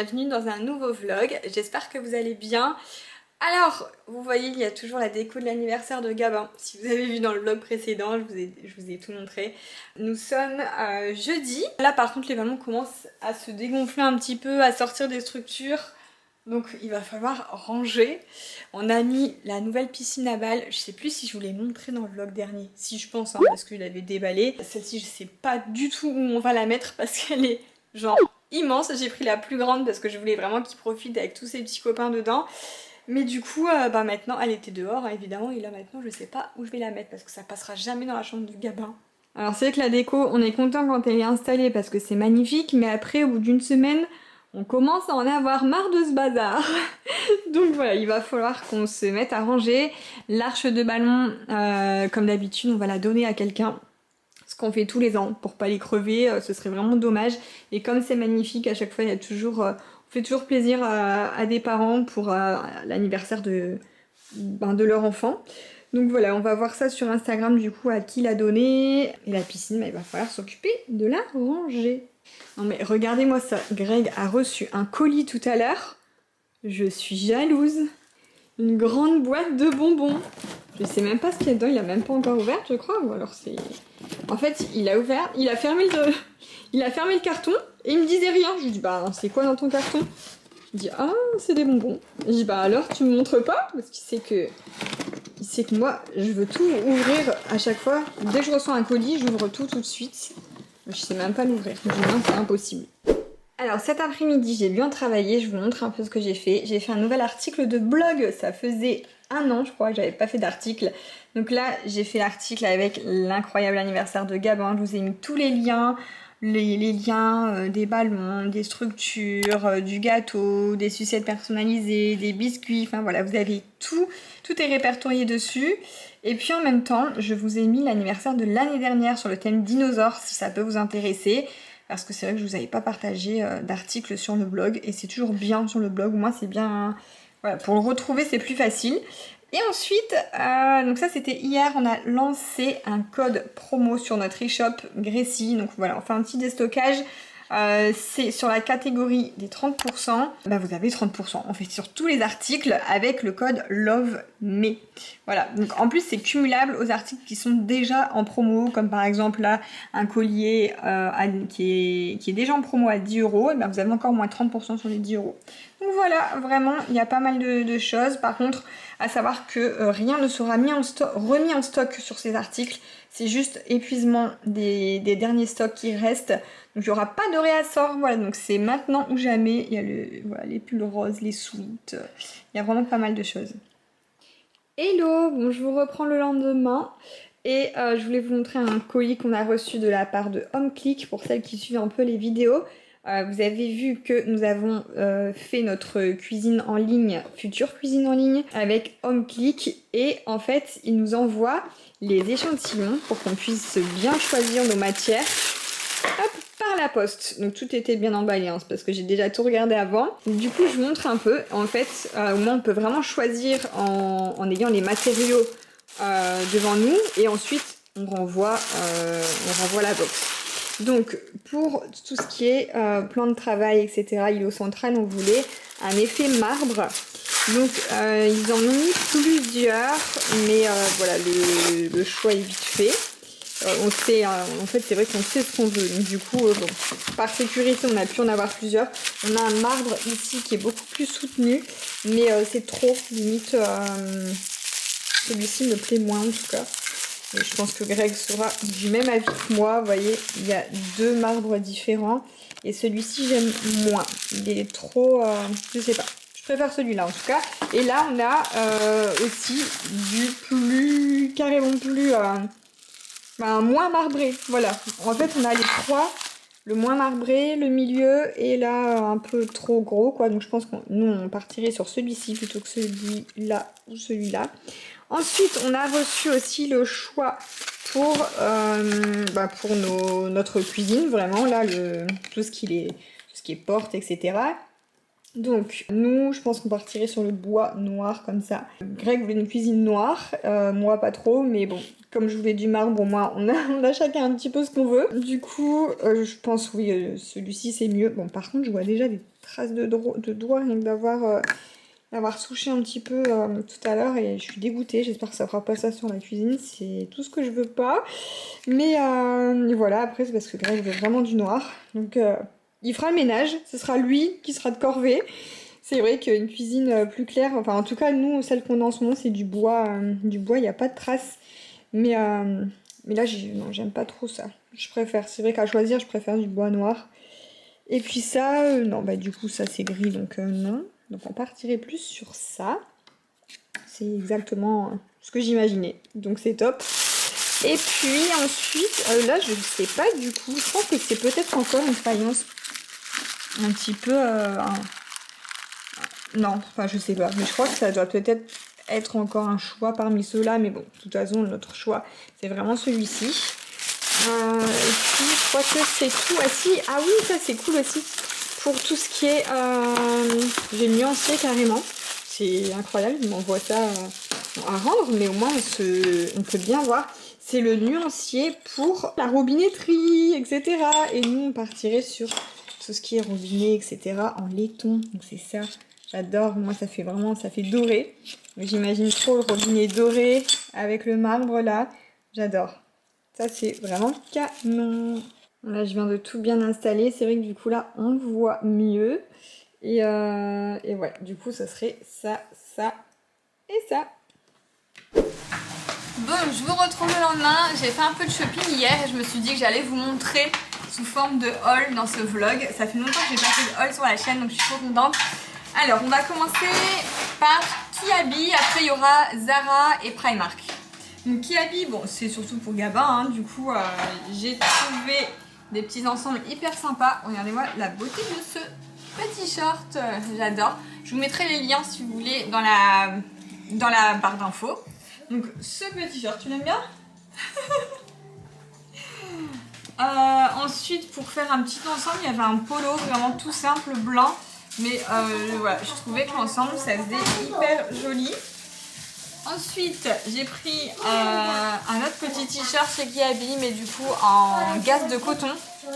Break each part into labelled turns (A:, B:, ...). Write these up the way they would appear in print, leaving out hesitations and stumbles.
A: bienvenue dans un nouveau vlog, j'espère que vous allez bien. Alors, vous voyez, il y a toujours la déco de l'anniversaire de Gabin. Si vous avez vu dans le vlog précédent, je vous ai tout montré. Nous sommes jeudi. Là par contre les ballons commencent à se dégonfler un petit peu, à sortir des structures. Donc il va falloir ranger. On a mis la nouvelle piscine à balles. Je sais plus si je vous l'ai montré dans le vlog dernier. Si je pense, hein, parce qu'il avait déballé. Celle-ci je sais pas du tout où on va la mettre parce qu'elle est genre immense. J'ai pris la plus grande parce que je voulais vraiment qu'il profite avec tous ses petits copains dedans. Mais du coup, maintenant, elle était dehors, hein, évidemment, et là maintenant, je sais pas où je vais la mettre parce que ça passera jamais dans la chambre de Gabin. Alors c'est vrai que la déco, on est content quand elle est installée parce que c'est magnifique, mais après, au bout d'une semaine, on commence à en avoir marre de ce bazar. Donc voilà, il va falloir qu'on se mette à ranger. L'arche de ballon, comme d'habitude, on va la donner à quelqu'un. Ce qu'on fait tous les ans pour pas les crever, ce serait vraiment dommage. Et comme c'est magnifique, à chaque fois, il y a toujours... on fait toujours plaisir à des parents pour l'anniversaire de leur enfant. Donc voilà, on va voir ça sur Instagram du coup à qui la donner. Et la piscine, il va falloir s'occuper de la ranger. Non mais regardez-moi ça, Greg a reçu un colis tout à l'heure. Je suis jalouse. Une grande boîte de bonbons. Je sais même pas ce qu'il y a dedans, il a même pas encore ouvert je crois, ou alors c'est... En fait, il a ouvert, il a fermé le carton et il me disait rien. Je lui dis bah c'est quoi dans ton carton? Il dit ah c'est des bonbons. Je dis bah alors tu me montres pas parce qu'il sait que moi je veux tout ouvrir à chaque fois. Dès que je reçois un colis, j'ouvre tout de suite. Je sais même pas l'ouvrir. Je dis non c'est impossible. Alors cet après-midi j'ai bien travaillé, je vous montre un peu ce que j'ai fait. J'ai fait un nouvel article de blog, ça faisait un an je crois que j'avais pas fait d'article. Donc là j'ai fait l'article avec l'incroyable anniversaire de Gabin, je vous ai mis tous les liens. Les liens des ballons, des structures, du gâteau, des sucettes personnalisées, des biscuits, enfin voilà, vous avez tout est répertorié dessus. Et puis en même temps, je vous ai mis l'anniversaire de l'année dernière sur le thème dinosaures, si ça peut vous intéresser. Parce que c'est vrai que je vous avais pas partagé d'articles sur le blog, et c'est toujours bien sur le blog, au moins c'est bien... Voilà, pour le retrouver c'est plus facile. Et ensuite, donc ça c'était hier, on a lancé un code promo sur notre e-shop Gracie. Donc voilà, on fait un petit déstockage. C'est sur la catégorie des 30%. Bah vous avez 30%. On fait sur tous les articles avec le code LOVEME. Voilà, donc en plus c'est cumulable aux articles qui sont déjà en promo, comme par exemple là un collier qui est déjà en promo à 10 €. Et ben vous avez encore moins 30% sur les 10 €. Donc voilà, vraiment, il y a pas mal de choses. Par contre, à savoir que rien ne sera remis en stock sur ces articles. C'est juste épuisement des derniers stocks qui restent. Donc il n'y aura pas de réassort. Voilà, donc c'est maintenant ou jamais. Il y a voilà, les pulls roses, les sweats. Il y a vraiment pas mal de choses. Hello, bon je vous reprends le lendemain. Et je voulais vous montrer un colis qu'on a reçu de la part de HomeClick pour celles qui suivent un peu les vidéos. Vous avez vu que nous avons fait notre cuisine en ligne, future cuisine en ligne, avec HomeClick. Et en fait, ils nous envoient les échantillons pour qu'on puisse bien choisir nos matières. Hop, par la poste. Donc tout était bien emballé, hein, parce que j'ai déjà tout regardé avant. Du coup, je vous montre un peu. En fait, au moins on peut vraiment choisir en ayant les matériaux devant nous. Et ensuite, on renvoie la box. Donc pour tout ce qui est plan de travail, etc., îlot central, on voulait un effet marbre. Donc ils en ont mis plusieurs, mais voilà, le choix est vite fait. On sait, en fait c'est vrai qu'on sait ce qu'on veut, donc du coup, bon, par sécurité on a pu en avoir plusieurs. On a un marbre ici qui est beaucoup plus soutenu, mais c'est trop, limite, celui-ci me plaît moins en tout cas. Et je pense que Greg sera du même avis que moi. Vous voyez, il y a deux marbres différents. Et celui-ci, j'aime moins. Il est trop... je sais pas. Je préfère celui-là, en tout cas. Et là, on a aussi du plus... carrément plus... moins marbré. Voilà. En fait, on a les trois. Le moins marbré, le milieu, et là, un peu trop gros, quoi. Donc, je pense que nous, on partirait sur celui-ci plutôt que celui-là ou celui-là. Ensuite, on a reçu aussi le choix pour notre cuisine, vraiment, là, tout ce qui est porte, etc. Donc, nous, je pense qu'on partirait sur le bois noir, comme ça. Greg voulait une cuisine noire, moi pas trop, mais bon, comme je voulais du marbre, au moins, on a chacun un petit peu ce qu'on veut. Du coup, je pense, oui, celui-ci, c'est mieux. Bon, par contre, je vois déjà des traces de doigts rien que d'avoir touché un petit peu tout à l'heure et je suis dégoûtée. J'espère que ça fera pas ça sur la cuisine, c'est tout ce que je veux pas. Mais voilà, après c'est parce que Greg veut vraiment du noir. Donc il fera le ménage, ce sera lui qui sera de corvée. C'est vrai qu'une cuisine plus claire, enfin en tout cas nous, celle qu'on a en ce moment c'est du bois, il n'y a pas de traces. Mais là non, j'aime pas trop ça. Je préfère, c'est vrai qu'à choisir, je préfère du bois noir. Et puis ça, non, bah du coup ça c'est gris donc non. Donc on partirait plus sur ça. C'est exactement ce que j'imaginais. Donc c'est top. Et puis ensuite, là je ne sais pas du coup. Je pense que c'est peut-être encore une faïence un petit peu... Non, enfin je sais pas. Mais je crois que ça doit peut-être être encore un choix parmi ceux-là. Mais bon, de toute façon, notre choix, c'est vraiment celui-ci. Et puis je crois que c'est tout. Ah si, ah oui, ça c'est cool aussi. Pour tout ce qui est... j'ai nuancé carrément. C'est incroyable, il m'envoie ça à rendre, mais au moins on peut bien voir. C'est le nuancier pour la robinetterie, etc. Et nous, on partirait sur tout ce qui est robinet, etc. en laiton. Donc c'est ça, j'adore. Moi, ça fait doré. J'imagine trop le robinet doré avec le marbre là. J'adore. Ça, c'est vraiment canon. Là, je viens de tout bien installer. C'est vrai que du coup, là, on le voit mieux. Et ouais, du coup, ça serait ça, ça et ça. Bon, je vous retrouve le lendemain. J'ai fait un peu de shopping hier et je me suis dit que j'allais vous montrer sous forme de haul dans ce vlog. Ça fait longtemps que j'ai pas fait de haul sur la chaîne, donc je suis trop contente. Alors, on va commencer par Kiabi. Après, il y aura Zara et Primark. Donc Kiabi, bon, c'est surtout pour Gabin, hein. Du coup, j'ai trouvé des petits ensembles hyper sympas. Regardez-moi la beauté de ce petit short, j'adore. Je vous mettrai les liens si vous voulez dans la barre d'infos. Donc ce petit short, tu l'aimes bien? Ensuite, pour faire un petit ensemble, il y avait un polo vraiment tout simple, blanc. Mais voilà, je trouvais que l'ensemble, ça faisait hyper joli. Ensuite, j'ai pris un autre petit t-shirt chez Kiabi, mais du coup en gaze de coton.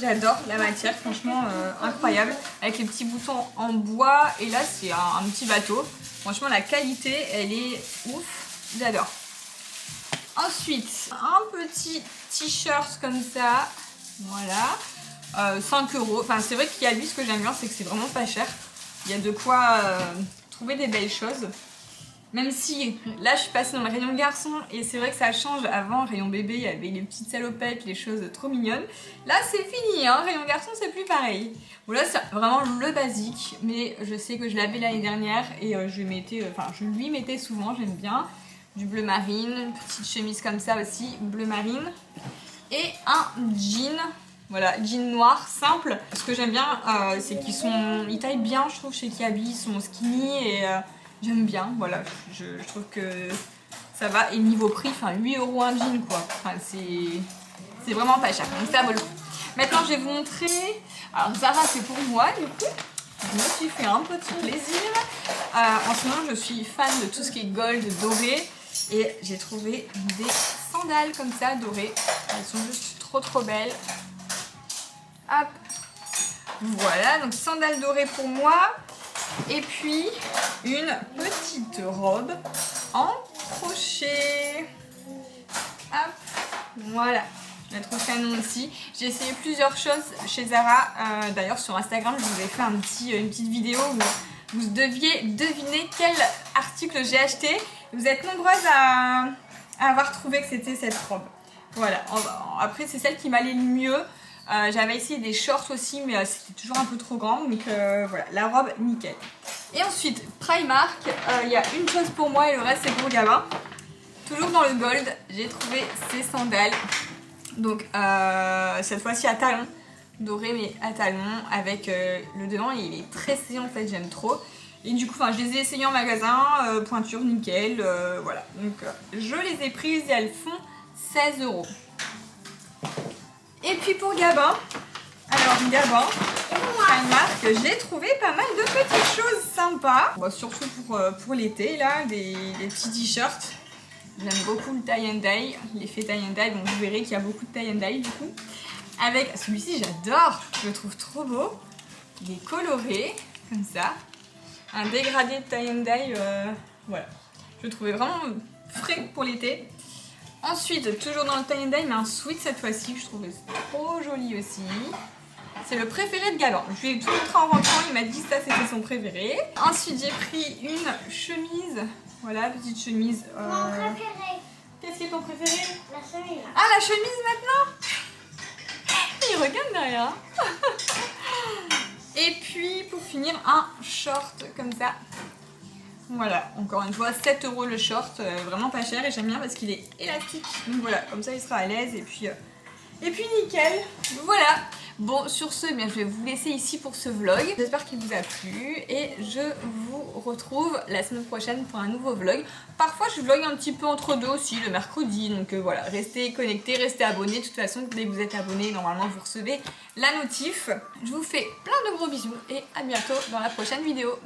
A: J'adore la matière, franchement incroyable. Avec les petits boutons en bois, et là c'est un petit bateau. Franchement, la qualité, elle est ouf. J'adore. Ensuite, un petit t-shirt comme ça. Voilà. 5 €. Enfin, c'est vrai qu'il y a lui, ce que j'aime bien, c'est que c'est vraiment pas cher. Il y a de quoi trouver des belles choses. Même si, là, je suis passée dans le rayon garçon et c'est vrai que ça change. Avant, rayon bébé, il y avait les petites salopettes, les choses trop mignonnes. Là, c'est fini, hein. Rayon garçon, c'est plus pareil. Bon, là, c'est vraiment le basique, mais je sais que je l'avais l'année dernière et je lui mettais souvent, j'aime bien. Du bleu marine, une petite chemise comme ça aussi, bleu marine. Et un jean, voilà, jean noir, simple. Ce que j'aime bien, c'est ils taillent bien, je trouve, chez Kiabi, ils sont skinny et j'aime bien, voilà, je trouve que ça va. Et niveau prix, enfin 8 € un jean, quoi. Enfin, c'est vraiment pas cher, donc ça vaut le coup. Maintenant, je vais vous montrer. Alors, Zara, c'est pour moi, du coup. Je me suis fait un petit plaisir. En ce moment, je suis fan de tout ce qui est gold, doré. Et j'ai trouvé des sandales comme ça, dorées. Elles sont juste trop belles. Hop. Voilà, donc sandales dorées pour moi. Et puis, une petite robe en crochet. Hop. Voilà. Je la trouve canon aussi. J'ai essayé plusieurs choses chez Zara. D'ailleurs, sur Instagram, je vous ai fait une petite vidéo où vous deviez deviner quel article j'ai acheté. Vous êtes nombreuses à avoir trouvé que c'était cette robe. Voilà. Après, c'est celle qui m'allait le mieux. J'avais essayé des shorts aussi, mais c'était toujours un peu trop grand. Donc voilà, la robe, nickel. Et ensuite, Primark. Il y a une chose pour moi et le reste, c'est pour Gabin. Toujours dans le gold, j'ai trouvé ces sandales. Donc cette fois-ci à talons. Doré mais à talons. Avec le devant, il est tressé en fait, j'aime trop. Et du coup, je les ai essayées en magasin, pointure nickel, voilà. Donc je les ai prises et elles font 16 €. Et puis pour Gabin, alors Gabin, Primark, j'ai trouvé pas mal de petites choses sympas. Bon, surtout pour l'été, là, des petits t-shirts. J'aime beaucoup le tie and dye, l'effet tie and dye, donc vous verrez qu'il y a beaucoup de tie and dye du coup. Avec celui-ci, j'adore, je le trouve trop beau. Il est coloré. comme ça. Un dégradé de tie and dye, voilà. Je le trouvais vraiment frais pour l'été. Ensuite, toujours dans le tie and dye, mais un sweat cette fois-ci, je trouvais trop joli aussi. C'est le préféré de Galan. Je lui ai tout montré en rentrant, il m'a dit que ça c'était son préféré. Ensuite, j'ai pris une chemise. Voilà, petite chemise.
B: Mon préféré.
A: Qu'est-ce qui est ton préféré?
B: La chemise.
A: Ah, la chemise maintenant. Il regarde derrière. Et puis, pour finir, un short comme ça. Voilà, encore une fois, 7 € le short, vraiment pas cher et j'aime bien parce qu'il est élastique. Donc voilà, comme ça il sera à l'aise et puis nickel. Voilà. Bon, sur ce, bien, je vais vous laisser ici pour ce vlog. J'espère qu'il vous a plu et je vous retrouve la semaine prochaine pour un nouveau vlog. Parfois, je vlog un petit peu entre deux aussi, le mercredi. Donc voilà, restez connectés, restez abonnés. De toute façon, dès que vous êtes abonnés, normalement, vous recevez la notif. Je vous fais plein de gros bisous et à bientôt dans la prochaine vidéo.